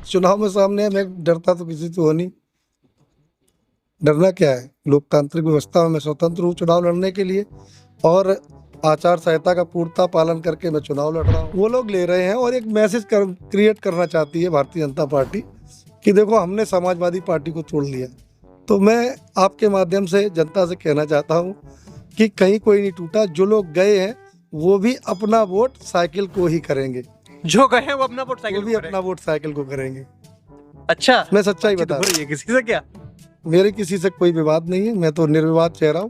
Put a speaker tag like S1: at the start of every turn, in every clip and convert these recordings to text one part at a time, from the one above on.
S1: चुनाव में सामने है, मैं डरता तो किसी से हो नहीं। डरना क्या है, लोकतांत्रिक व्यवस्था में मैं स्वतंत्र हूँ चुनाव लड़ने के लिए, और आचार संहिता का पूर्णतः पालन करके मैं चुनाव लड़ रहा हूँ। वो लोग ले रहे हैं और एक मैसेज क्रिएट करना चाहती है भारतीय जनता पार्टी कि देखो हमने समाजवादी पार्टी को तोड़ लिया। तो मैं आपके माध्यम से जनता से कहना चाहता हूँ कि कहीं कोई नहीं टूटा, जो लोग गए हैं वो भी अपना वोट साइकिल को ही करेंगे,
S2: जो गए वो अपना वोट
S1: वो
S2: साइकिल
S1: भी
S2: को
S1: अपना वोट साइकिल को करेंगे।
S2: अच्छा,
S1: मैं सच्चाई
S2: बातचीत
S1: बता
S2: हो
S1: रहा
S2: रही है किसी से क्या?
S1: हूँ, मेरे किसी से कोई विवाद नहीं है, मैं तो निर्विवाद चेहरा हूँ।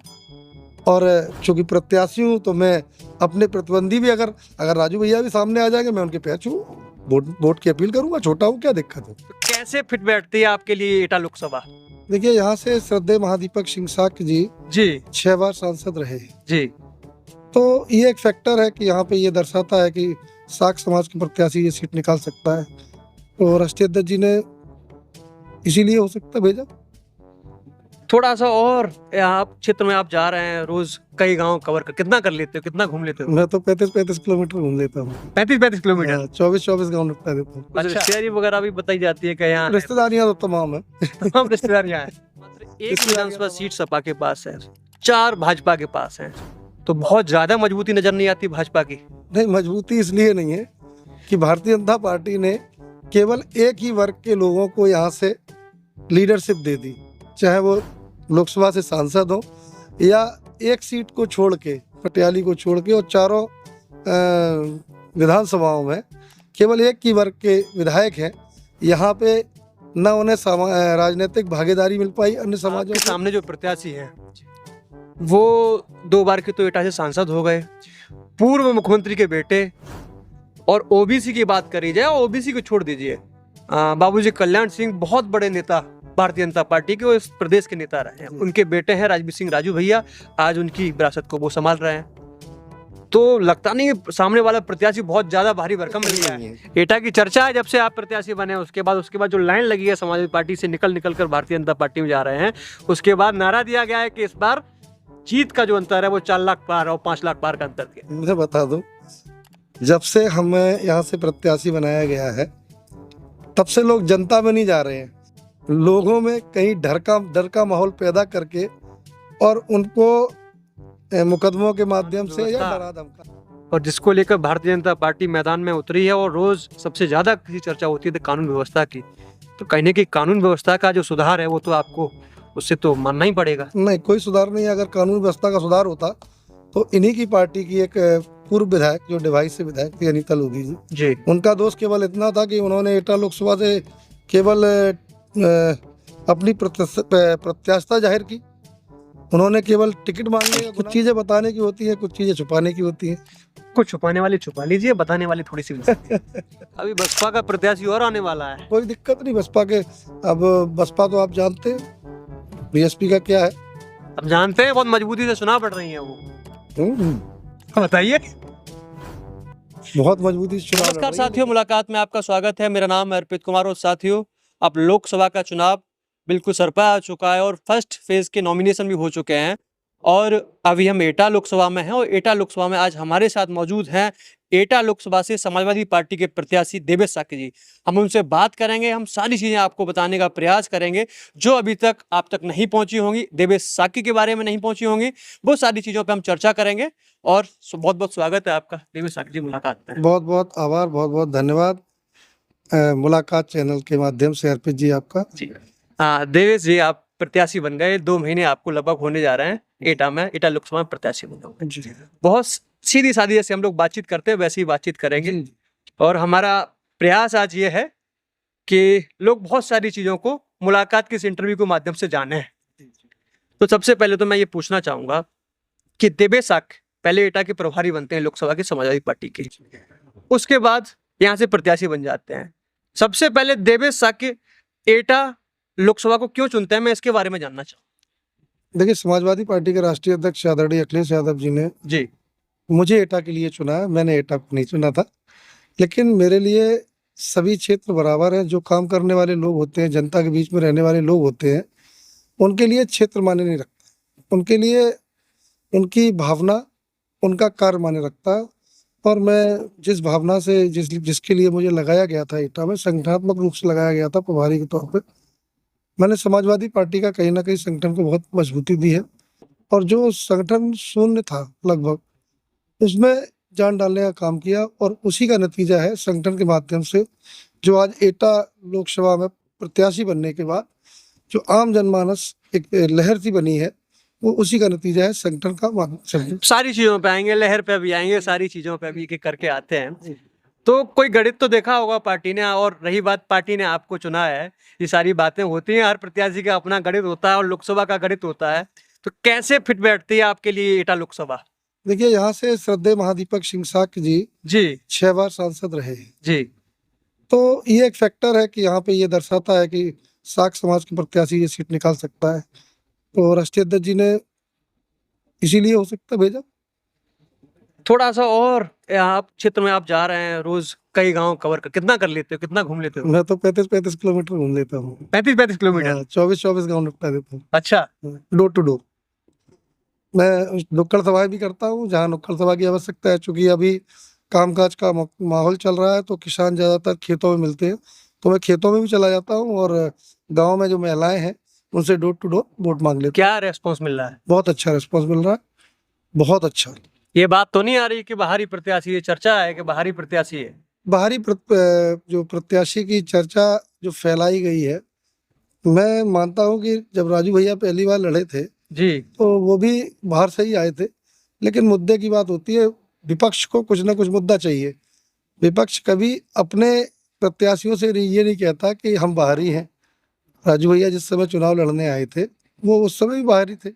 S1: और चूंकि प्रत्याशी हूँ तो मैं अपने प्रतिद्वंदी भी अगर अगर राजू भैया भी सामने आ जाएंगे, मैं उनके पैर छू वोट की अपील करूंगा। छोटा हूँ, क्या दिक्कत है।
S2: तो कैसे फिट बैठती है आपके लिए एटा लोकसभा?
S1: देखिए, यहाँ से श्रद्धेय महादीपक सिंह साक्य जी
S2: जी
S1: 6 बार सांसद रहे हैं,
S2: जी।
S1: तो ये एक फैक्टर है कि यहाँ पे ये दर्शाता है कि साक समाज के प्रत्याशी ये सीट निकाल सकता है। तो राष्ट्रीय अध्यक्ष जी ने इसीलिए हो सकता है भेजा।
S2: थोड़ा सा और आप क्षेत्र में आप जा रहे हैं, रोज कई गांव कवर कर, कितना कर लेते हो, कितना घूम लेते हो?
S1: मैं तो 35 किलोमीटर घूम लेता हूँ।
S2: 35 किलोमीटर।
S1: 24 गाँव निपटा देता हूँ।
S2: अच्छा, रिश्तेदारी वगैरह भी बताई जाती है कि यहाँ
S1: रिश्तेदारियाँ तो तमाम है।
S2: तमाम रिश्तेदार यहाँ हैं। मात्र एक विधानसभा सीट सपा के पास है, 4 भाजपा के पास है, तो बहुत ज्यादा मजबूती नजर नहीं आती भाजपा की।
S1: नहीं, मजबूती इसलिए नहीं है कि भारतीय जनता पार्टी ने केवल एक ही वर्ग के लोगों को यहाँ से लीडरशिप दे दी, चाहे वो लोकसभा से सांसद हो या एक सीट को छोड़ के, पटियाली को छोड़ के, और चारों विधानसभाओं में केवल एक ही वर्ग के विधायक हैं। यहाँ पे न उन्हें राजनीतिक भागीदारी मिल पाई अन्य समाजों
S2: आपके
S1: के
S2: सामने जो प्रत्याशी हैं वो 2 बार के तो एटा से सांसद हो गए, पूर्व मुख्यमंत्री के बेटे, और ओबीसी की बात करी जाए, ओबीसी को छोड़ दीजिए, बाबूजी कल्याण सिंह बहुत बड़े नेता भारतीय जनता पार्टी के, वो इस प्रदेश के नेता रहे हैं। उनके बेटे हैं राजवीर सिंह राजू भैया, आज उनकी विरासत को वो संभाल रहे हैं। तो लगता नहीं सामने वाला प्रत्याशी बहुत ज्यादा भारी भरकम नहीं है। एटा की चर्चा है जब से आप प्रत्याशी बने, उसके बाद जो लाइन लगी है समाजवादी पार्टी से निकल कर भारतीय जनता पार्टी में जा रहे हैं, उसके बाद नारा दिया गया है कि इस बार जीत का जो अंतर है वो 4 लाख पार और 5 लाख पार का अंतर है।
S1: मुझे बता दो, जब से हमें यहाँ से प्रत्याशी बनाया गया है तब से लोग जनता में नहीं जा रहे हैं, लोगों में कहीं डर का माहौल पैदा करके और उनको मुकदमों के माध्यम से या डरा धमका,
S2: और जिसको लेकर भारतीय जनता पार्टी मैदान में उतरी है, और रोज सबसे ज्यादा किसी चर्चा होती है तो कानून व्यवस्था की। तो कहीं ना कहीं कानून व्यवस्था का जो सुधार है वो तो आपको उससे तो मानना ही पड़ेगा।
S1: नहीं, कोई सुधार नहीं है। अगर कानून व्यवस्था का सुधार होता तो इन्हीं की पार्टी की एक पूर्व विधायक जो डिवाइस से विधायक थी, अनीता लोधी जी, उनका दोष केवल इतना था कि उन्होंने एटा लोकसभा से केवल अपनी प्रत्याशिता जाहिर की। उन्होंने केवल टिकट मांगे। कुछ चीजें बताने की होती है, कुछ चीजें छुपाने की होती है।
S2: कुछ छुपाने वाले छुपा लीजिए, बताने वाली थोड़ी सी अभी बसपा का प्रत्याशी और आने वाला है।
S1: कोई दिक्कत नहीं बसपा के। अब बसपा तो आप जानते हैं, बीएसपी का क्या है,
S2: अब जानते हैं, बहुत मजबूती से चुनाव लड़ रही है वो। बताइए।
S1: बहुत मजबूती से चुनाव लड़
S2: नमस्कार
S1: रही है।
S2: साथियों, मुलाकात में आपका स्वागत है। मेरा नाम है अर्पित कुमार। और साथियों, अब लोकसभा का चुनाव बिल्कुल सरपा आ चुका है और फर्स्ट फेज के नॉमिनेशन भी हो चुके हैं, और अभी हम एटा लोकसभा में हैं। और एटा लोकसभा में आज हमारे साथ मौजूद हैं एटा लोकसभा से समाजवादी पार्टी के प्रत्याशी देवेश साक्य जी। हम उनसे बात करेंगे, हम सारी चीजें आपको बताने का प्रयास करेंगे जो अभी तक आप तक नहीं पहुंची होंगी, देवेश साक्य के बारे में नहीं पहुंची होंगी, वो सारी चीजों पर हम चर्चा करेंगे। और बहुत बहुत स्वागत है आपका देवेश साक्य जी मुलाकात में।
S1: बहुत बहुत आभार, बहुत बहुत धन्यवाद मुलाकात चैनल के माध्यम से अर्पित जी आपका।
S2: जी देवेश जी, आप प्रत्याशी बन गए, 2 महीने आपको लगभग होने जा रहे हैं एटा में, एटा लोकसभा में प्रत्याशी बन गए। बहुत सीधी सादी जैसे हम लोग बातचीत करते हैं वैसे ही बातचीत करेंगे। और हमारा प्रयास आज ये है कि लोग बहुत सारी चीजों को मुलाकात के इस इंटरव्यू के माध्यम से जाने हैं। तो सबसे पहले तो मैं ये पूछना चाहूंगा कि देवेश साक्य पहले एटा के प्रभारी बनते हैं लोकसभा की समाजवादी पार्टी के, उसके बाद यहाँ से प्रत्याशी बन जाते हैं। सबसे पहले देवेश साक्य एटा लोकसभा को क्यों चुनते हैं, मैं इसके बारे में जानना चाहूँ।
S1: देखिए, समाजवादी पार्टी के राष्ट्रीय अध्यक्ष आदरणीय अखिलेश यादव जी ने
S2: जी
S1: मुझे एटा के लिए चुना है। मैंने एटा को नहीं चुना था, लेकिन मेरे लिए सभी क्षेत्र बराबर हैं। जो काम करने वाले लोग होते हैं, जनता के बीच में रहने वाले लोग होते हैं, उनके लिए क्षेत्र मायने नहीं रखता। उनके लिए उनकी भावना, उनका कार्य मायने रखता है। और मैं जिस भावना से जिसके लिए मुझे लगाया गया था एटा में, संगठनात्मक रूप से लगाया गया था प्रभारी के तौर पे, मैंने समाजवादी पार्टी का कहीं ना कहीं संगठन को बहुत मजबूती दी है। और जो संगठन शून्य था लगभग, उसमें जान डालने का काम किया, और उसी का नतीजा है संगठन के माध्यम से जो आज एटा लोकसभा में प्रत्याशी बनने के बाद जो आम जनमानस एक लहर सी बनी है, वो उसी का नतीजा है संगठन का माध्यम।
S2: सारी चीजों पे आएंगे, लहर पे भी आएंगे, सारी चीजों पे भी एक एक करके आते हैं। तो कोई गणित तो देखा होगा पार्टी ने, और रही बात पार्टी ने आपको चुना है, ये सारी बातें होती हैं, हर प्रत्याशी का अपना गणित होता है और लोकसभा का गणित होता है। तो कैसे फिट बैठती है आपके लिए एटा लोकसभा?
S1: देखिए, यहाँ से श्रद्धेय महादीपक सिंह साक्य जी
S2: जी
S1: 6 बार सांसद रहे हैं,
S2: जी।
S1: तो ये एक फैक्टर है कि यहाँ पे ये दर्शाता है कि साक समाज के प्रत्याशी ये सीट निकाल सकता है। तो राष्ट्रीय अध्यक्ष जी ने इसीलिए हो सकता है भेजा।
S2: थोड़ा सा और आप क्षेत्र में आप जा रहे हैं, रोज कई गांव कवर कर, कितना कर लेते हो, कितना घूम लेते हो?
S1: मैं तो 35-35 किलोमीटर घूम लेता हूँ।
S2: 35-35 किलोमीटर?
S1: 24-24 गाँव निपटा देता हूँ,
S2: अच्छा।
S1: Door to door. मैं नुक्कड़ सभाएं भी करता हूँ जहाँ नुक्कड़ सभा की आवश्यकता है, चूंकि अभी कामकाज का माहौल चल रहा है, तो किसान ज़्यादातर खेतों में मिलते हैं, तो मैं खेतों में भी चला जाता हूँ, और गाँव में जो महिलाएं हैं उनसे डोर टू डोर वोट मांग लेता हूँ।
S2: क्या रेस्पॉन्स मिल रहा है?
S1: बहुत अच्छा रिस्पॉन्स मिल रहा है, बहुत अच्छा।
S2: ये बात तो नहीं आ रही कि बाहरी प्रत्याशी है? चर्चा है कि बाहरी प्रत्याशी है।
S1: बाहरी जो प्रत्याशी की चर्चा जो फैलाई गई है, मैं मानता हूँ कि जब राजू भैया पहली बार लड़े थे
S2: जी
S1: तो वो भी बाहर से ही आए थे, लेकिन मुद्दे की बात होती है, विपक्ष को कुछ ना कुछ मुद्दा चाहिए। विपक्ष कभी अपने प्रत्याशियों से ये नहीं कहता कि हम बाहरी हैं। राजू भैया जिस समय चुनाव लड़ने आए थे, वो उस समय भी बाहरी थे,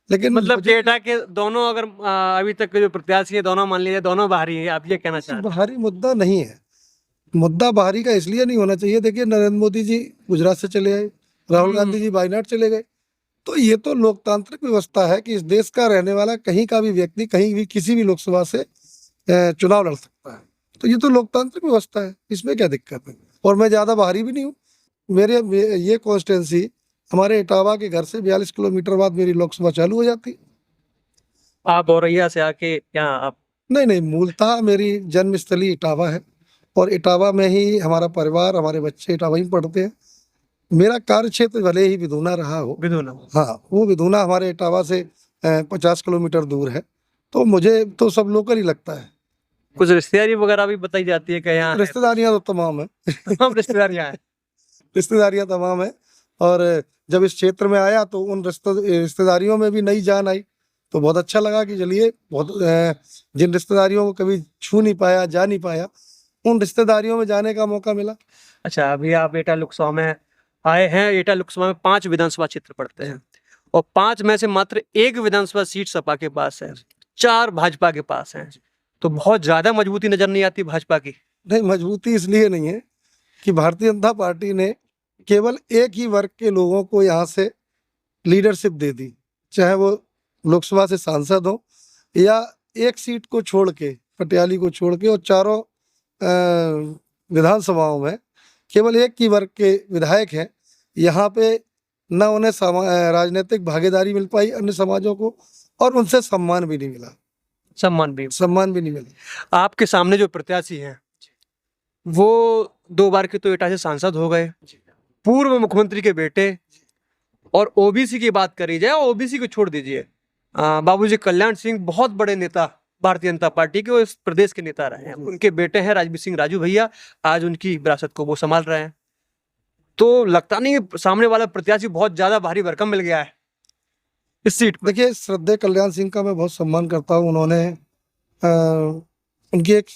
S1: लेकिन
S2: मतलब एटा के दोनों, अगर अभी तक के जो प्रत्याशी है दोनों मान लीजिए दोनों बाहरी है, आप ये कहना चाह रहे हैं?
S1: बाहरी मुद्दा नहीं है। मुद्दा बाहरी का इसलिए नहीं होना चाहिए, देखिए नरेंद्र मोदी जी गुजरात से चले आए, राहुल गांधी जी वायनाड चले गए, तो ये तो लोकतांत्रिक व्यवस्था है कि इस देश का रहने वाला कहीं का भी व्यक्ति कहीं भी किसी भी लोकसभा से चुनाव लड़ सकता है। तो ये तो लोकतांत्रिक व्यवस्था है, इसमें क्या दिक्कत है। और मैं ज़्यादा बाहरी भी नहीं हूँ। ये कॉन्स्टिट्यूंसी हमारे इटावा के घर से 42 किलोमीटर बाद मेरी लोकसभा चालू हो जाती।
S2: आप औरैया से आके यहाँ आप?
S1: नहीं, मूलतः मेरी जन्मस्थली इटावा है, और इटावा में ही हमारा परिवार, हमारे बच्चे इटावा ही पढ़ते हैं। मेरा कार्य क्षेत्र भले ही विधुना रहा हो,
S2: विधुना?
S1: हाँ, वो विधुना हमारे इटावा से 50 किलोमीटर दूर है, तो मुझे तो सब लोकल ही लगता है।
S2: कुछ रिश्तेदारी वगैरह भी बताई जाती है कि यहाँ
S1: रिश्तेदारियां तो तमाम है।
S2: तमाम रिश्तेदारियाँ हैं?
S1: रिश्तेदारियां तमाम है, और जब इस क्षेत्र में आया तो उन रिश्तेदारियों में भी नई जान आई, तो बहुत अच्छा लगा कि चलिए, बहुत जिन रिश्तेदारियों को कभी छू नहीं पाया, जा नहीं पाया, उन रिश्तेदारियों में जाने का मौका मिला।
S2: अच्छा, अभी आप एटा लोकसभा में आए हैं। एटा लोकसभा में 5 विधानसभा क्षेत्र पड़ते हैं, और 5 में से मात्र 1 विधानसभा सीट सपा के पास है, 4 भाजपा के पास है। तो बहुत ज्यादा मजबूती नजर नहीं आती भाजपा की?
S1: नहीं, मजबूती इसलिए नहीं है कि भारतीय जनता पार्टी ने केवल एक ही वर्ग के लोगों को यहाँ से लीडरशिप दे दी, चाहे वो लोकसभा से सांसद हो या एक सीट को छोड़ के, पटियाली को छोड़ के, और चारों विधानसभाओं में केवल एक ही वर्ग के विधायक हैं। यहाँ पे न उन्हें राजनीतिक भागीदारी मिल पाई अन्य समाजों को, और उनसे सम्मान भी नहीं मिला।
S2: सम्मान भी
S1: नहीं मिला।
S2: आपके सामने जो प्रत्याशी हैं वो 2 बार के तो एटा से सांसद हो गए, पूर्व मुख्यमंत्री के बेटे, और ओबीसी की बात करी जाए, ओबीसी को छोड़ दीजिए, बाबूजी कल्याण सिंह बहुत बड़े नेता भारतीय जनता पार्टी के, वो इस प्रदेश के नेता रहे हैं। उनके बेटे हैं राजवीर सिंह राजू भैया, आज उनकी विरासत को वो संभाल रहे हैं। तो लगता नहीं सामने वाला प्रत्याशी बहुत ज्यादा भारी भरकम मिल गया है इस सीट पर?
S1: देखिए, श्रद्धेय कल्याण सिंह का मैं बहुत सम्मान करता हूँ। उन्होंने उनकी एक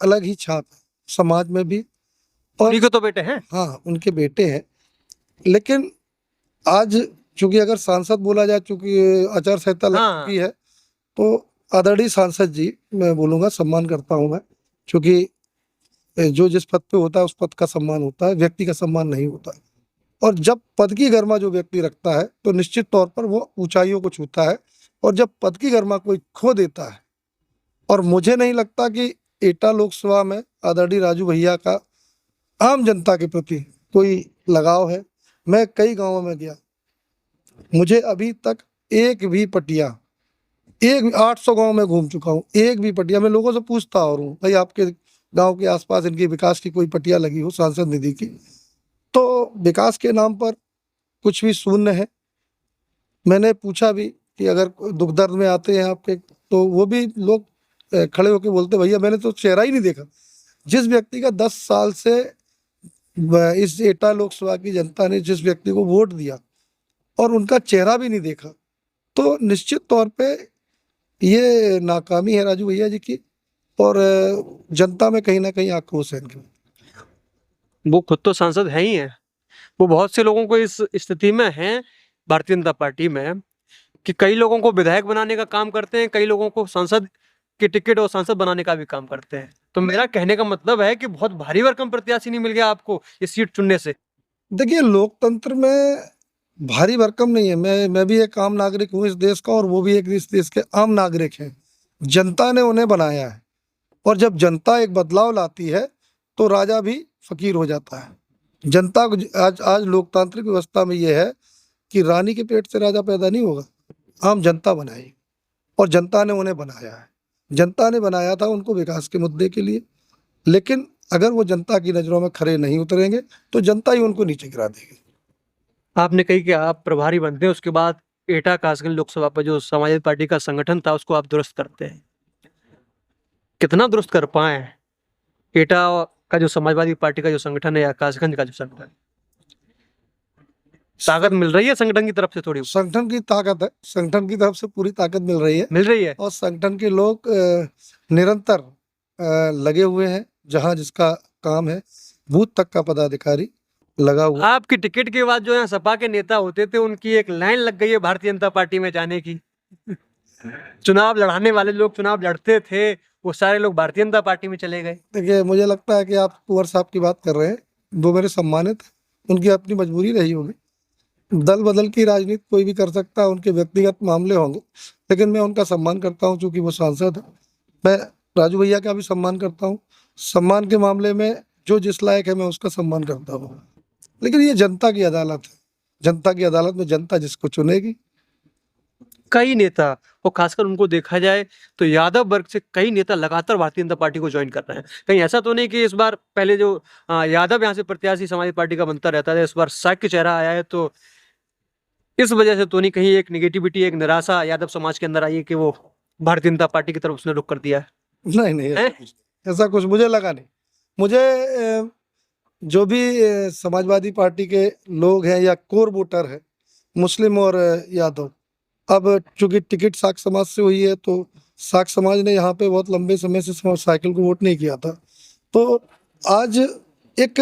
S1: अलग ही छाप है समाज में भी, और
S2: उन्हीं को तो बेटे हैं।
S1: हाँ, उनके बेटे हैं, लेकिन आज चूंकि अगर सांसद बोला जाए, चूंकि आचार संहिता लग चुकी है, तो आदरणीय सांसद जी मैं बोलूँगा, सम्मान करता हूँ मैं, चूंकि जो जिस पद पे होता है उस पद का सम्मान होता है, व्यक्ति का सम्मान नहीं होता है। और जब पद की गरिमा जो व्यक्ति रखता है तो निश्चित तौर पर वो ऊंचाइयों को छूता है, और जब पद की गरिमा कोई खो देता है, और मुझे नहीं लगता कि एटा लोकसभा में आदरणीय राजू भैया का आम जनता के प्रति कोई लगाव है। मैं कई गांवों में गया, मुझे अभी तक एक भी पटिया एक 800 गांव में घूम चुका हूँ, एक भी पटिया में लोगों से पूछता और हूँ भाई आपके गांव के आसपास इनके विकास की कोई पटिया लगी हो सांसद निधि की, तो विकास के नाम पर कुछ भी शून्य है। मैंने पूछा भी कि अगर कोई दुख दर्द में आते हैं आपके, तो वो भी लोग खड़े होकर बोलते भैया मैंने तो चेहरा ही नहीं देखा। जिस व्यक्ति का 10 साल से इस एटा लोकसभा की जनता ने जिस व्यक्ति को वोट दिया और उनका चेहरा भी नहीं देखा, तो निश्चित तौर पे ये नाकामी है राजू भैया जी की। और जनता में कहीं ना कहीं आक्रोश है इनके।
S2: वो खुद तो सांसद है ही है, वो बहुत से लोगों को इस स्थिति में हैं भारतीय जनता पार्टी में कि कई लोगों को विधायक बनाने का काम करते हैं, कई लोगों को सांसद के टिकट और सांसद बनाने का भी काम करते हैं। तो मेरा कहने का मतलब है कि बहुत भारी भरकम प्रत्याशी नहीं मिल गया आपको ये सीट चुनने से।
S1: देखिए लोकतंत्र में भारी भरकम नहीं है। मैं भी एक आम नागरिक हूँ इस देश का, और वो भी एक इस देश के आम नागरिक हैं। जनता ने उन्हें बनाया है, और जब जनता एक बदलाव लाती है तो राजा भी फकीर हो जाता है। जनता को आज आज लोकतांत्रिक व्यवस्था में ये है कि रानी के पेट से राजा पैदा नहीं होगा, आम जनता बनाएगी, और जनता ने उन्हें बनाया है। जनता ने बनाया था उनको विकास के मुद्दे के लिए, लेकिन अगर वो जनता की नज़रों में खरे नहीं उतरेंगे तो जनता ही उनको नीचे गिरा देगी।
S2: आपने कही कि आप प्रभारी बनते हैं, उसके बाद एटा कासगंज लोकसभा पर जो समाजवादी पार्टी का संगठन था उसको आप दुरुस्त करते हैं। कितना दुरुस्त कर पाए एटा का जो समाजवादी पार्टी का जो संगठन है या कासगंज का जो संगठन, ताकत मिल रही है संगठन की तरफ से? थोड़ी
S1: संगठन की ताकत है, संगठन की तरफ से पूरी ताकत मिल रही है,
S2: मिल रही है।
S1: और संगठन के लोग निरंतर लगे हुए हैं। जहां जिसका काम है, बूथ तक का पदाधिकारी लगा हुआ।
S2: आपकी टिकट के बाद जो है सपा के नेता होते थे उनकी एक लाइन लग गई है भारतीय जनता पार्टी में जाने की। चुनाव लड़ाने वाले लोग चुनाव लड़ते थे, वो सारे लोग भारतीय जनता पार्टी में चले गए।
S1: देखिए मुझे लगता है कि आप कुंवर साहब की बात कर रहे हैं, वो मेरे सम्मानित हैं, उनकी अपनी मजबूरी रही होगी। दल बदल की राजनीति कोई भी कर सकता है, उनके व्यक्तिगत मामले होंगे, लेकिन मैं उनका सम्मान करता हूं चूंकि वो सांसद है। मैं राजू भैया का भी सम्मान करता हूं। सम्मान के मामले में जो जिस लायक है मैं उसका सम्मान करता हूं, लेकिन ये जनता की अदालत है। जनता की अदालत में जनता जिसको चुनेगी।
S2: कई नेता, और खासकर उनको देखा जाए तो यादव वर्ग से कई नेता लगातार भारतीय जनता पार्टी को ज्वाइन कर रहे हैं। कहीं ऐसा तो नहीं कि इस बार पहले जो यादव यहाँ से प्रत्याशी समाजवादी पार्टी का बनता रहता था, इस बार साक्य के चेहरा आया है, तो इस वजह से तो नहीं कहीं एक निगेटिविटी, एक निराशा यादव समाज के अंदर आई है कि वो भारतीय जनता पार्टी की तरफ उसने रुख कर दिया है?
S1: नहीं नहीं, ऐसा कुछ मुझे लगा नहीं। मुझे जो भी समाजवादी पार्टी के लोग हैं या कोर वोटर है, मुस्लिम और यादव, अब चूंकि टिकट साक समाज से हुई है, तो साक समाज ने यहाँ पे बहुत लंबे समय से साइकिल को वोट नहीं किया था। तो आज एक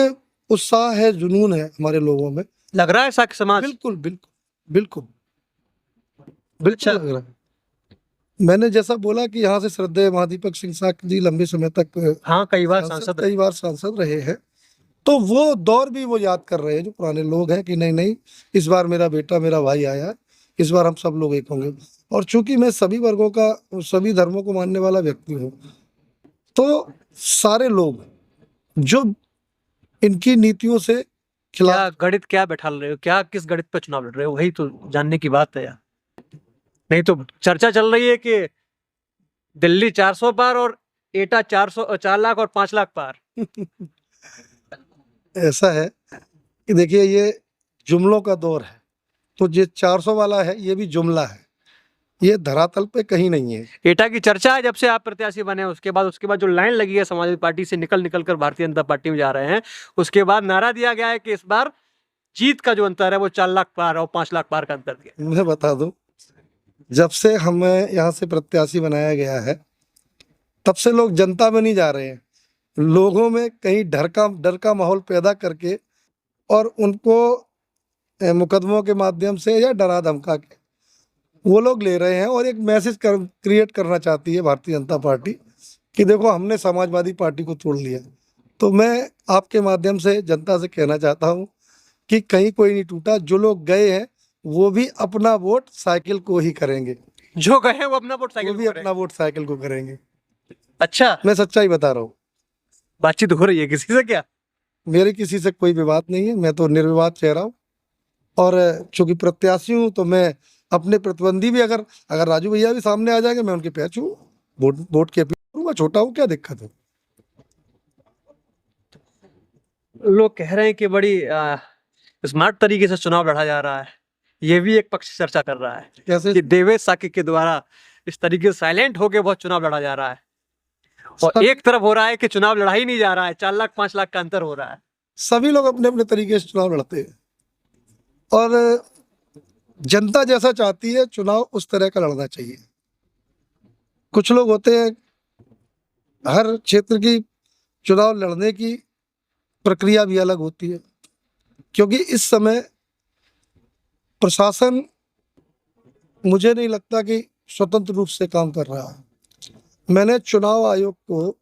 S1: उत्साह है, जुनून है हमारे लोगों में।
S2: लग रहा है साक्य समाज?
S1: बिल्कुल बिल्कुल बिल्कुल बिल्कुल लग रहा है। मैंने जैसा बोला कि यहाँ से श्रद्धेय महादीपक सिंह साक्य जी लंबे समय तक
S2: हाँ, कई बार
S1: सांसद रहे हैं, तो वो दौर भी वो याद कर रहे हैं जो पुराने लोग हैं कि नहीं नहीं, इस बार मेरा बेटा मेरा भाई आया, इस बार हम सब लोग एक होंगे। और चूंकि मैं सभी वर्गों का, सभी धर्मों को मानने वाला व्यक्ति हूँ, तो सारे लोग जो इनकी नीतियों से खिलाफ।
S2: क्या गणित क्या बैठा रहे हो, क्या किस गणित पर चुनाव लड़ रहे हो, वही तो जानने की बात है यार। नहीं तो चर्चा चल रही है कि दिल्ली 400 पार और एटा 4 लाख और 5 लाख पार।
S1: ऐसा है कि देखिए ये जुमलों का दौर है, तो ये 400 वाला है, ये भी जुमला है, ये धरातल पे कहीं नहीं है।
S2: एटा की चर्चा है जब से आप प्रत्याशी बने, उसके बाद जो लाइन लगी है समाजवादी पार्टी से निकल कर भारतीय जनता पार्टी में जा रहे हैं, उसके बाद नारा दिया गया है कि इस बार जीत का जो अंतर है वो 4 लाख पार और 5 लाख पार का अंतर दिया।
S1: मैं बता दूं, जब से हमें यहाँ से प्रत्याशी बनाया गया है, तब से लोग जनता में नहीं जा रहे हैं, लोगों में कहीं डर का माहौल पैदा करके और उनको मुकदमों के माध्यम से या डरा धमका के वो लोग ले रहे हैं, और एक मैसेज क्रिएट करना चाहती है भारतीय जनता पार्टी कि देखो हमने समाजवादी पार्टी को तोड़ लिया। तो मैं आपके माध्यम से जनता से कहना चाहता हूँ कि कहीं कोई नहीं टूटा। जो लोग गए हैं वो भी अपना वोट साइकिल को ही करेंगे,
S2: जो गए हैं वो अपना वोट साइकिल
S1: वो भी अपना वोट साइकिल को करेंगे।
S2: अच्छा,
S1: मैं सच्चाई बता रहा हूँ।
S2: बातचीत हो रही है किसी से क्या?
S1: मेरे किसी से कोई विवाद नहीं है, मैं तो निर्विवाद चेहरा हूँ, और चूंकि प्रत्याशी हूँ तो मैं अपने प्रतिद्वंदी भी अगर अगर राजू भैया भी सामने आ जाएंगे, मैं उनके पैर छू वोट वोट की अपील करूंगा। छोटा हूँ, क्या दिक्कत है?
S2: लोग कह रहे हैं कि बड़ी स्मार्ट तरीके से चुनाव लड़ा जा रहा है। ये भी एक पक्ष चर्चा कर रहा है
S1: कैसे?
S2: कि देवेश साकी के द्वारा इस तरीके से साइलेंट होके बहुत चुनाव लड़ा जा रहा है। और
S1: सब,
S2: एक तरफ हो रहा है कि चुनाव लड़ा ही नहीं जा रहा है, 4 लाख 5 लाख का अंतर हो रहा है।
S1: सभी लोग अपने अपने तरीके से चुनाव लड़ते हैं और जनता जैसा चाहती है चुनाव उस तरह का लड़ना चाहिए। कुछ लोग होते हैं, हर क्षेत्र की चुनाव लड़ने की प्रक्रिया भी अलग होती है, क्योंकि इस समय प्रशासन मुझे नहीं लगता कि स्वतंत्र रूप से काम कर रहा है। मैंने चुनाव आयोग को,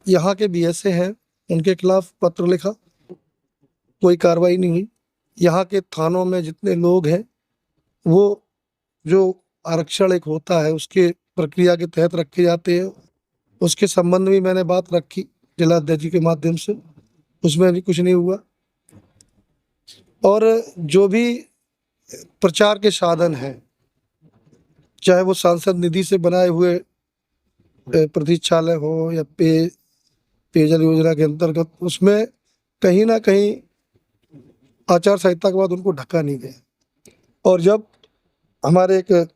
S1: यहाँ के बीएसए हैं, उनके खिलाफ पत्र लिखा, कोई कार्रवाई नहीं हुई। यहाँ के थानों में जितने लोग हैं वो जो आरक्षण एक होता है उसके प्रक्रिया के तहत रखे जाते हैं, उसके संबंध में मैंने बात रखी जिला अध्यक्ष जी के माध्यम से, उसमें भी कुछ नहीं हुआ। और जो भी प्रचार के साधन हैं, चाहे वो सांसद निधि से बनाए हुए प्रतीक्षालय हो या पेयजल योजना के अंतर्गत, उसमें कहीं ना कहीं आचार संहिता के बाद उनको ढका नहीं गया। और जब हमारे एक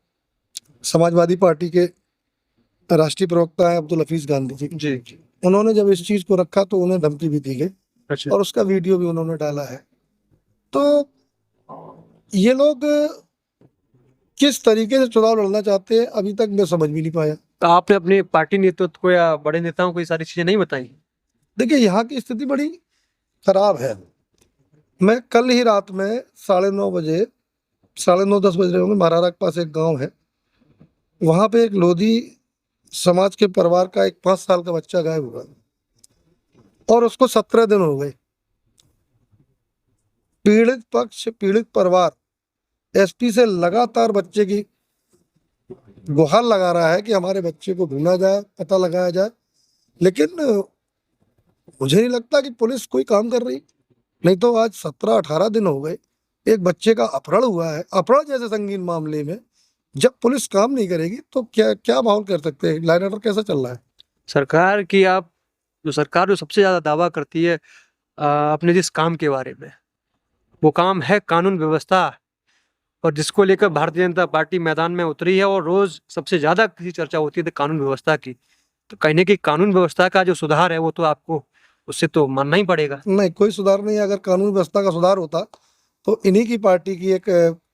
S1: समाजवादी पार्टी के राष्ट्रीय प्रवक्ता है अब्दुल हफीज गांधी जी, उन्होंने जब इस चीज को रखा तो उन्हें धमकी भी दी गई।
S2: अच्छा।
S1: और उसका वीडियो भी उन्होंने डाला है। तो ये लोग किस तरीके से चुनाव लड़ना चाहते हैं अभी तक मैं समझ भी नहीं पाया।
S2: तो आपने अपने पार्टी नेतृत्व को या बड़े नेताओं को ये सारी चीजें नहीं बताई?
S1: देखिए, यहाँ की स्थिति बड़ी खराब है। मैं कल ही रात में 9:30 बजे, 9:30 10 बज रहे होंगे, महारारा के पास एक गांव है, वहां पे एक लोधी समाज के परिवार का एक 5 साल का बच्चा गायब हुआ और उसको 17 दिन हो गए। पीड़ित पक्ष, पीड़ित परिवार एसपी से लगातार बच्चे की गुहार लगा रहा है कि हमारे बच्चे को ढूंढा जाए, पता लगाया जाए, लेकिन मुझे नहीं लगता कि पुलिस कोई काम कर रही। नहीं तो आज 17-18 दिन हो गए, एक बच्चे का अपहरण हुआ है। अपहरण जैसे संगीन मामले में जब पुलिस काम नहीं करेगी तो क्या क्या माहौल कर सकते हैं? लाइन ऑर्डर कैसा चल रहा है?
S2: सरकार की सरकार जो सबसे ज्यादा दावा करती है अपने जिस काम के बारे में, वो काम है कानून व्यवस्था, और जिसको लेकर भारतीय जनता पार्टी मैदान में उतरी है और रोज सबसे ज्यादा किसी चर्चा होती है तो कानून व्यवस्था की। तो कहने की कानून व्यवस्था का जो सुधार है वो तो आपको उससे तो मानना ही पड़ेगा।
S1: नहीं, कोई सुधार नहीं है। अगर कानून व्यवस्था का सुधार होता तो इन्हीं की पार्टी की एक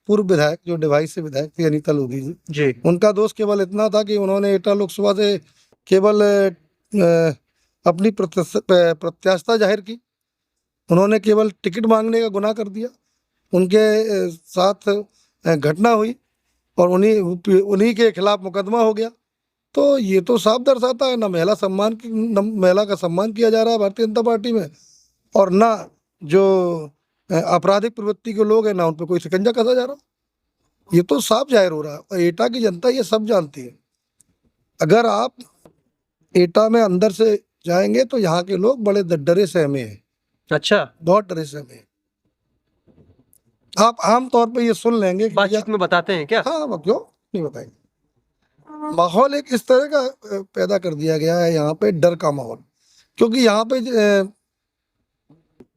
S1: पूर्व विधायक जो डिवाइस से विधायक थी, अनीता लोधी जी, उनका दोष केवल इतना था कि उन्होंने एटा लोकसभा से केवल अपनी प्रत्याशिता जाहिर की। उन्होंने केवल टिकट मांगने का गुनाह कर दिया। उनके साथ घटना हुई और उन्हीं के खिलाफ मुकदमा हो गया। तो ये तो साफ दर्शाता है, ना महिला का सम्मान किया जा रहा है भारतीय जनता पार्टी में, और ना जो आपराधिक प्रवृत्ति के लोग हैं ना उन पर कोई शिकंजा कसा जा रहा। ये तो साफ जाहिर हो रहा है और एटा की जनता ये सब जानती है। अगर आप एटा में अंदर से जाएंगे तो यहाँ के लोग बड़े डरे सहमे हैं।
S2: अच्छा,
S1: बहुत डरे सहमे हैं। आप आम तौर पे ये सुन लेंगे कि
S2: बातचीत में बताते हैं क्या?
S1: हाँ, क्यों नहीं बताएंगे। माहौल एक इस तरह का पैदा कर दिया गया है यहाँ पे, डर का माहौल, क्योंकि यहाँ पे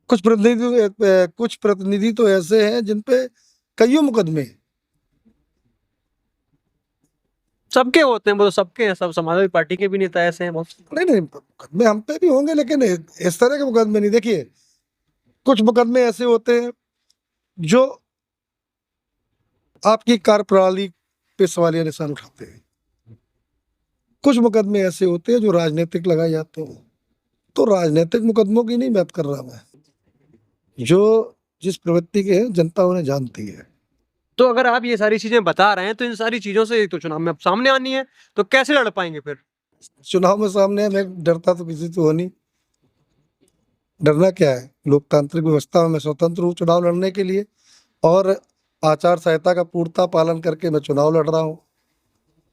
S1: कुछ प्रतिनिधि तो ऐसे हैं जिन पे कईयों मुकदमे।
S2: सबके होते हैं, वो तो सबके हैं, सब समाजवादी पार्टी के भी नेता ऐसे हैं बहुत।
S1: नहीं, मुकदमे हम पे भी होंगे, लेकिन इस तरह के मुकदमे नहीं। देखिए, कुछ मुकदमे ऐसे होते हैं जो आपकी कार्यप्रणाली पे सवालिया निशान उठाते हैं। कुछ मुकदमे ऐसे होते हैं जो राजनीतिक लगाए जाते हैं। तो राजनीतिक मुकदमों की नहीं बात कर रहा मैं, जो जिस प्रवृत्ति के हैं जनता उन्हें जानती है।
S2: तो अगर आप ये सारी चीजें बता रहे हैं तो इन सारी चीजों से तो चुनाव में अब सामने आनी है, तो कैसे लड़ पाएंगे फिर?
S1: चुनाव में सामने मैं डरता तो किसी से हो नहीं। डरना क्या है? लोकतांत्रिक व्यवस्था में मैं स्वतंत्र हूँ चुनाव लड़ने के लिए, और आचार संहिता का पूर्णतः पालन करके मैं चुनाव लड़ रहा हूँ।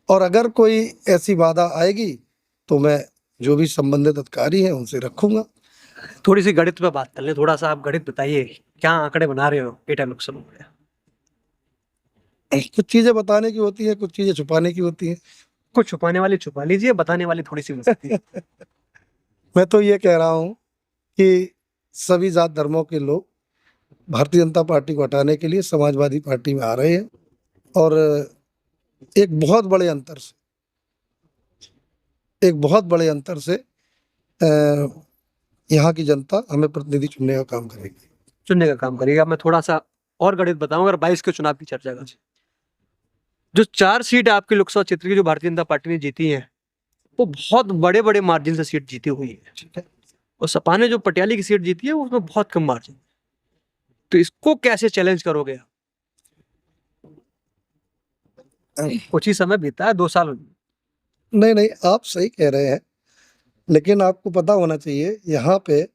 S1: और अगर कोई ऐसी बाधा आएगी तो मैं जो भी संबंधित अधिकारी हैं उनसे रखूंगा।
S2: थोड़ी सी गणित पे बात कर ले, थोड़ा सा आप गणित बताइए, क्या आंकड़े बना रहे हो एटा लोकसभा में?
S1: कुछ चीजें बताने की होती है, कुछ चीजें छुपाने की होती है।
S2: कुछ छुपाने वाली छुपा लीजिए, बताने वाली थोड़ी सी मिल सकती है।
S1: मैं तो ये कह रहा हूँ कि सभी जात धर्मों के लोग भारतीय जनता पार्टी को हटाने के लिए समाजवादी पार्टी में आ रहे हैं, और एक बहुत बड़े अंतर से, एक बहुत बड़े अंतर से यहाँ की जनता हमें प्रतिनिधि चुनने का काम करेगी।
S2: चुनने का काम करिएगा। मैं थोड़ा सा और गणित बताऊं, अगर 22 के चुनाव की चर्चा का, जो 4 सीट आपकी लोकसभा क्षेत्र की जो भारतीय जनता पार्टी ने जीती है, वो बहुत बड़े बड़े मार्जिन से सीट जीती हुई है, ठीक है। और सपा ने जो पटियाली की सीट जीती है, उसमें बहुत कम मार्जिन। तो इसको कैसे चैलेंज करोगे आप? कुछ ही समय बीता है, 2 साल हुए।
S1: नहीं नहीं, आप सही कह रहे हैं, लेकिन आपको पता होना चाहिए यहाँ पे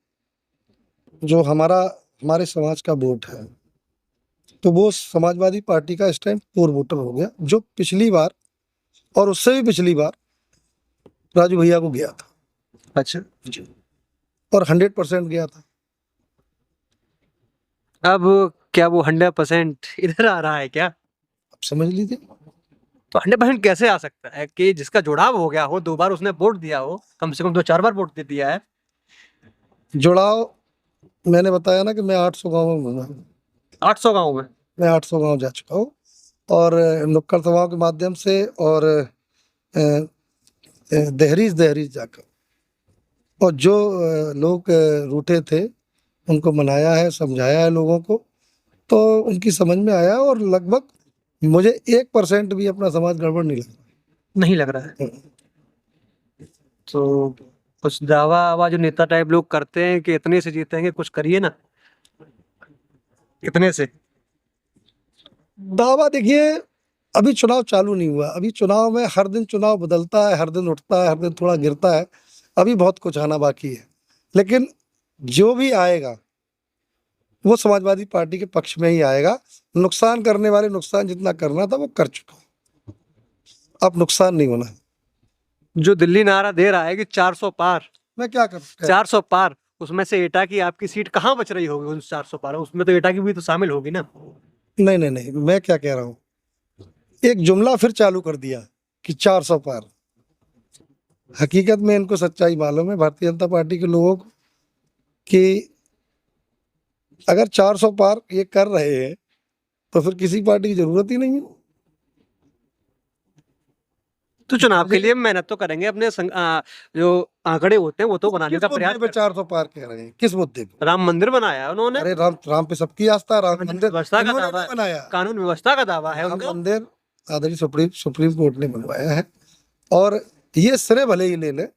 S1: जो हमारे समाज का वोट है, तो वो समाजवादी पार्टी का इस टाइम कोर वोटर हो गया, जो पिछली बार और उससे भी पिछली बार राजू भैया को गया था,
S2: अच्छा,
S1: और 100% गया था।
S2: अब क्या वो 100% इधर आ रहा है क्या?
S1: आप समझ लीजिए।
S2: तो 100% कैसे आ सकता है कि जिसका जुड़ाव हो गया हो, 2 बार उसने वोट दिया हो, कम से कम 2-4 बार वोट दे दिया है।
S1: जुड़ाव, मैंने बताया ना कि मैं 800 गाँव में घूमा हूं।
S2: 800 गांव में?
S1: मैं 800 गाँव जा चुका हूँ, और नुक्कड़ सभाओं के माध्यम से, और दहरीज दहरीज जाकर, और जो लोग रूठे थे उनको मनाया है, समझाया है लोगों को, तो उनकी समझ में आया, और लगभग मुझे 1% भी अपना समाज गड़बड़ नहीं लग
S2: नहीं लग रहा है।
S1: रहा।
S2: तो कुछ दावा आवा जो नेता टाइप लोग करते हैं कि इतने से जीतेंगे, कुछ करिए ना, इतने से।
S1: दावा देखिए, अभी चुनाव चालू नहीं हुआ, अभी चुनाव में हर दिन चुनाव बदलता है, हर दिन उठता है, हर दिन थोड़ा गिरता है, अभी बहुत कुछ आना बाकी है। लेकिन जो भी आएगा वो समाजवादी पार्टी के पक्ष में ही आएगा। नुकसान करने वाले नुकसान जितना करना था वो कर चुका, अब नुकसान नहीं होना है।
S2: जो दिल्ली नारा दे रहा है कि 400 पार,
S1: मैं क्या कर
S2: 400 पार, उसमें से एटा की आपकी सीट कहाँ बच रही होगी उन 400 पार? उसमें तो एटा की भी तो शामिल होगी ना।
S1: नहीं नहीं नहीं, मैं क्या कह रहा हूँ, एक जुमला फिर चालू कर दिया कि 400 पार। हकीकत में इनको सच्चाई मालूम है भारतीय जनता पार्टी के लोगों को कि अगर 400 पार ये कर रहे हैं तो फिर किसी पार्टी की जरूरत ही नहीं है।
S2: तो चुनाव के लिए मेहनत तो करेंगे, अपने जो आंकड़े होते हैं वो तो बनाने
S1: किस
S2: का
S1: मुद्दे
S2: प्रयास
S1: पे
S2: करें।
S1: 400 पार कह रहे हैं, किस मुद्दे पे?
S2: राम मंदिर बनाया है उन्होंने।
S1: अरे राम राम पे सबकी आस्था है, राम मंदिर
S2: व्यवस्था का
S1: इन्होंने
S2: दावा
S1: नहीं
S2: है,
S1: बनाया।
S2: कानून व्यवस्था का दावा है
S1: राम
S2: उनका।
S1: मंदिर आदरणीय सुप्रीम कोर्ट ने बनवाया है, और ये श्रेय भले ही ले ले,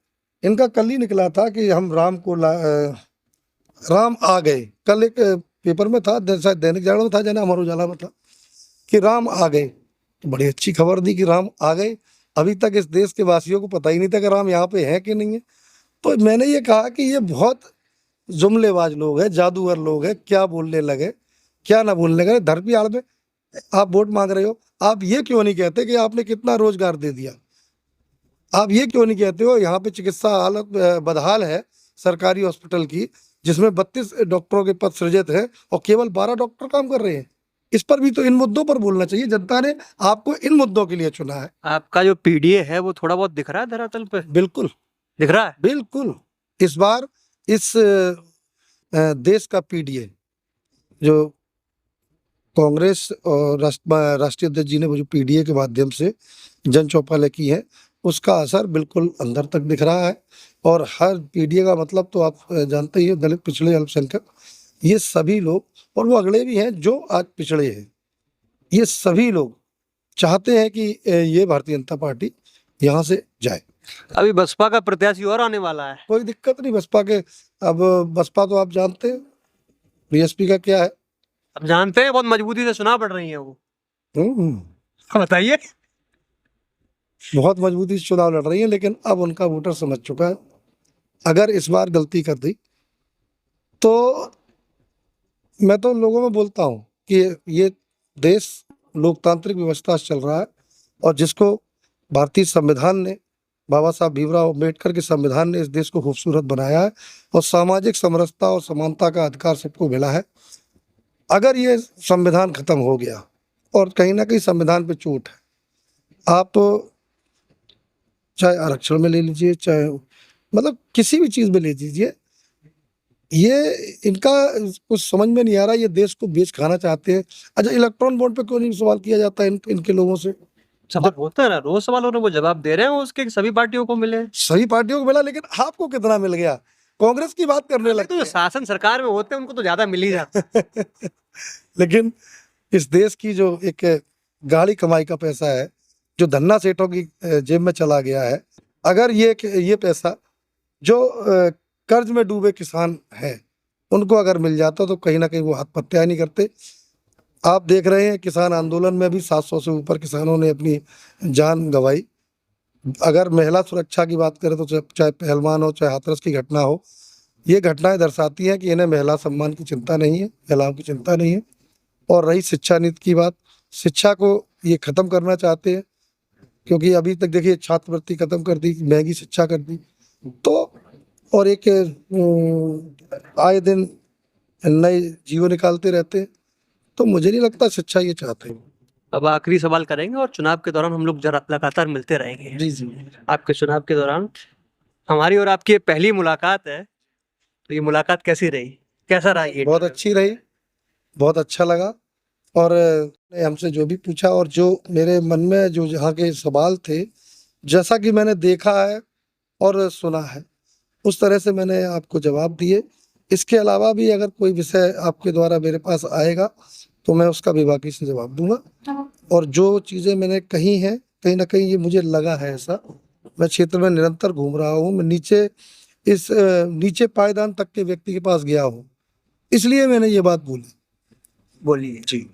S1: इनका कल ही निकला था कि हम राम आ गए। कल एक पेपर में था, शायद दैनिक जागरण में था, जन अमर उजाला में था, कि राम आ गए। तो बड़ी अच्छी खबर दी कि राम आ गए। अभी तक इस देश के वासियों को पता ही नहीं था कि राम यहाँ पे है कि नहीं है। तो मैंने ये कहा कि ये बहुत जुमलेबाज लोग हैं, जादूगर लोग हैं, क्या बोलने लगे क्या ना बोलने लगे। धर की आड़ में आप वोट मांग रहे हो, आप ये क्यों नहीं कहते कि आपने कितना रोजगार दे दिया? आप ये क्यों नहीं कहते हो यहाँ पे चिकित्सा हालत बदहाल है सरकारी हॉस्पिटल की, जिसमें 32 डॉक्टरों के पद सृजित हैं और केवल 12 डॉक्टर काम कर रहे हैं? इस पर भी तो, इन मुद्दों पर बोलना चाहिए। जनता ने आपको इन मुद्दों के लिए चुना है।
S2: आपका जो पीडीए है वो थोड़ा बहुत दिख रहा है धरातल पे?
S1: बिल्कुल
S2: दिख रहा है।
S1: बिल्कुल। इस बार इस देश का पीडीए जो कांग्रेस और राष्ट्रीय अध्यक्ष जी ने वो जो पीडीए के माध्यम से जन चौपालें की है, उसका असर बिल्कुल अंदर तक दिख रहा है। और हर पीडीए का मतलब तो आप जानते ही हो, दलित, पिछड़े, अल्पसंख्यक, ये सभी लोग, और वो अगले भी हैं जो आज पिछड़े हैं, ये सभी लोग चाहते हैं कि ये भारतीय जनता पार्टी यहाँ से जाए।
S2: अभी बसपा का प्रत्याशी और आने वाला है।
S1: कोई दिक्कत नहीं बसपा के। अब बसपा तो आप जानते हैं बीएसपी का क्या है।
S2: अब जानते हैं बहुत मजबूती से चुनाव लड़ रही है वो। बताइए।
S1: बहुत मजबूती से चुनाव लड़ रही है, लेकिन अब उनका वोटर समझ चुका है, अगर इस बार गलती कर दी तो, मैं तो लोगों में बोलता हूँ कि ये देश लोकतांत्रिक व्यवस्था से चल रहा है, और जिसको भारतीय संविधान ने, बाबा साहब भीमराव अम्बेडकर के संविधान ने इस देश को खूबसूरत बनाया है, और सामाजिक समरसता और समानता का अधिकार सबको मिला है। अगर ये संविधान खत्म हो गया और कहीं ना कहीं संविधान पे चोट है। आप चाहे आरक्षण में ले लीजिए, चाहे मतलब किसी भी चीज में ले लीजिए, ये इनका कुछ समझ में नहीं आ रहा, ये देश को बेच खाना चाहते हैं। अच्छा, इलेक्ट्रॉन बॉन्ड पे क्यों नहीं सवाल किया जाता है इनके लोगों से?
S2: सवाल होता है ना, रोज सवाल हो रहे हैं, वो जवाब दे रहे हैं, उसके सभी पार्टियों को मिले।
S1: सभी पार्टियों को मिला, लेकिन आपको कितना मिल गया? कांग्रेस की बात करने
S2: तो
S1: लगते
S2: जो शासन सरकार में होते हैं उनको तो ज्यादा मिल ही जाता है।
S1: हैं। लेकिन इस देश की जो एक गाढ़ी कमाई का पैसा है, जो धन्ना सेठों की जेब में चला गया है, अगर ये पैसा जो कर्ज में डूबे किसान हैं उनको अगर मिल जाता तो कहीं ना कहीं वो हाथ पत्ते नहीं करते। आप देख रहे हैं किसान आंदोलन में भी 700 से ऊपर किसानों ने अपनी जान गंवाई। अगर महिला सुरक्षा की बात करें तो चाहे पहलवान हो, चाहे हाथरस की घटना हो, ये घटनाएं दर्शाती हैं कि इन्हें महिला सम्मान की चिंता नहीं है, महिलाओं की चिंता नहीं है। और रही शिक्षा नीति की बात, शिक्षा को ये खत्म करना चाहते हैं, क्योंकि अभी तक देखिए छात्रवृत्ति खत्म कर दी, महंगी शिक्षा कर दी, तो और एक आए दिन नए जीवो निकालते रहते हैं। तो मुझे नहीं लगता शिक्षा ये चाहते हैं।
S2: अब आखिरी सवाल करेंगे और चुनाव के दौरान हम लोग जरा लगातार मिलते रहेंगे।
S1: जी जी।
S2: आपके चुनाव के दौरान हमारी और आपकी ये पहली मुलाकात है, तो ये मुलाकात कैसी रही, कैसा रहा ये?
S1: बहुत अच्छी रही, बहुत अच्छा लगा। और हमसे जो भी पूछा और जो मेरे मन में जो यहाँ के सवाल थे, जैसा कि मैंने देखा है और सुना है, उस तरह से मैंने आपको जवाब दिए। इसके अलावा भी अगर कोई विषय आपके द्वारा मेरे पास आएगा तो मैं उसका भी बाकी से जवाब दूंगा। और जो चीज़ें मैंने कही हैं, कहीं ना कहीं ये मुझे लगा है ऐसा। मैं क्षेत्र में निरंतर घूम रहा हूँ, मैं नीचे पायदान तक के व्यक्ति के पास गया हूँ, इसलिए मैंने ये बात बोली।
S2: बोलिए
S1: जी।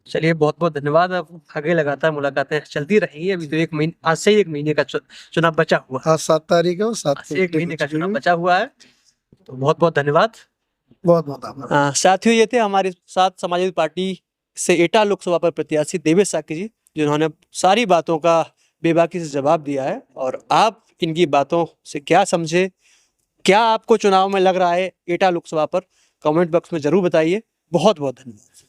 S2: चलिए, बहुत बहुत धन्यवाद। अब आगे लगातार मुलाकातें चलती रहेंगी। अभी तो एक महीने, आज से ही एक महीने का चुनाव बचा हुआ,
S1: आज 7 तारीख है और 7
S2: आज से एक महीने का चुनाव बचा हुआ है। तो बहुत बहुत धन्यवाद।
S1: बहुत बहुत आभार।
S2: साथियों, ये थे हमारे साथ समाजवादी पार्टी से एटा लोकसभा पर प्रत्याशी देवेश साकी जी, जिन्होंने सारी बातों का बेबाकी से जवाब दिया है। और आप इनकी बातों से क्या समझे, क्या आपको चुनाव में लग रहा है एटा लोकसभा पर, कमेंट बॉक्स में जरूर बताइए। बहुत बहुत धन्यवाद।